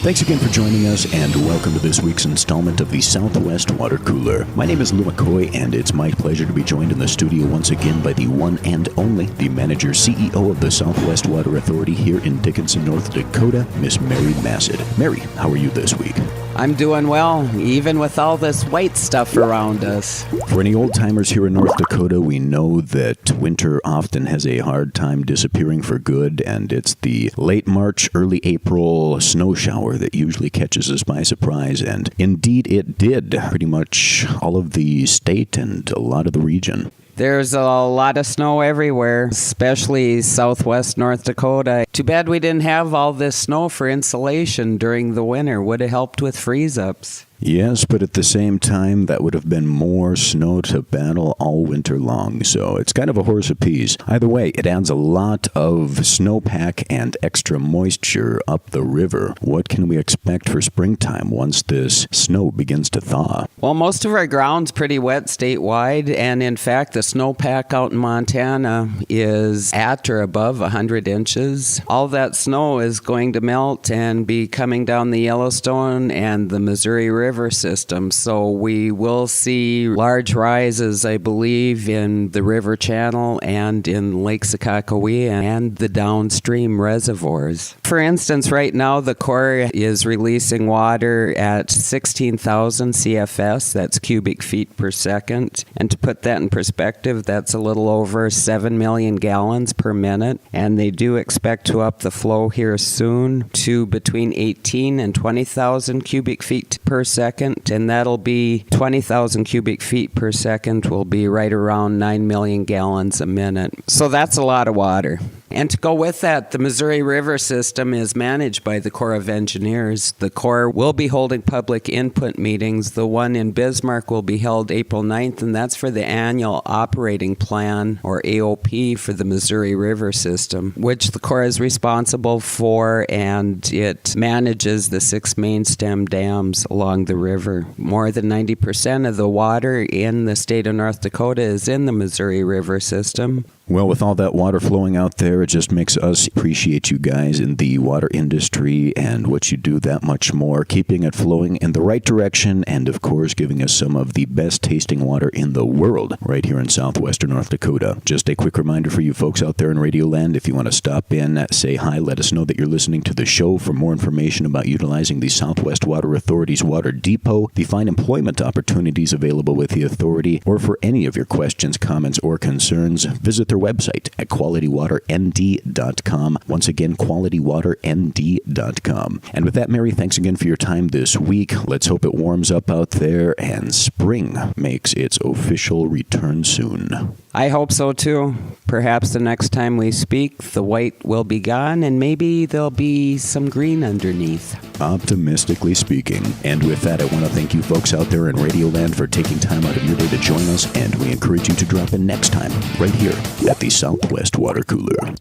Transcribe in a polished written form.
Thanks again for joining us, and welcome to this week's installment of the Southwest Water Cooler. My name is Lou McCoy, and it's my pleasure to be joined in the studio once again by the one and only, the manager CEO of the Southwest Water Authority here in Dickinson, North Dakota, Miss Mary Massett. Mary, how are you this week? I'm doing well, even with all this white stuff around us. For any old-timers here in North Dakota, we know that winter often has a hard time disappearing for good, and it's the late March, early April snow shower that usually catches us by surprise, and indeed it did. Pretty much all of the state and a lot of the region. There's a lot of snow everywhere, especially southwest North Dakota. Too bad we didn't have all this snow for insulation during the winter. Would have helped with freeze-ups. Yes, but at the same time, that would have been more snow to battle all winter long, so it's kind of a horse apiece. Either way, it adds a lot of snowpack and extra moisture up the river. What can we expect for springtime once this snow begins to thaw? Well, most of our ground's pretty wet statewide, and in fact, the snowpack out in Montana is at or above 100 inches. All that snow is going to melt and be coming down the Yellowstone and the Missouri River system, so we will see large rises, I believe, in the river channel and in Lake Sakakawea and the downstream reservoirs. For instance, right now the Corps is releasing water at 16,000 CFS, that's cubic feet per second, and to put that in perspective, that's a little over 7 million gallons per minute, and they do expect to up the flow here soon to between 18 and 20,000 cubic feet per second, and that'll be 20,000 cubic feet per second will be right around 9 million gallons a minute. So that's a lot of water. And to go with that, the Missouri River system is managed by the Corps of Engineers. The Corps will be holding public input meetings. The one in Bismarck will be held April 9th, and that's for the annual operating plan, or AOP, for the Missouri River system, which the Corps is responsible for, and it manages the 6 main stem dams along the river. More than 90% of the water in the state of North Dakota is in the Missouri River system. Well, with all that water flowing out there, it just makes us appreciate you guys in the water industry and what you do that much more, keeping it flowing in the right direction and, of course, giving us some of the best tasting water in the world right here in southwestern North Dakota. Just a quick reminder for you folks out there in Radioland, if you want to stop in, say hi, let us know that you're listening to the show. For more information about utilizing the Southwest Water Authority's Water Depot, the fine employment opportunities available with the authority, or for any of your questions, comments, or concerns, visit their website at qualitywaternd.com. Once again, qualitywaternd.com. And with that, Mary, thanks again for your time this week. Let's hope it warms up out there and spring makes its official return soon. I hope so too. Perhaps the next time we speak, the white will be gone and maybe there'll be some green underneath. Optimistically speaking. And with that, I want to thank you folks out there in Radioland for taking time out of your day to join us, and we encourage you to drop in next time right here at the Southwest Water Cooler.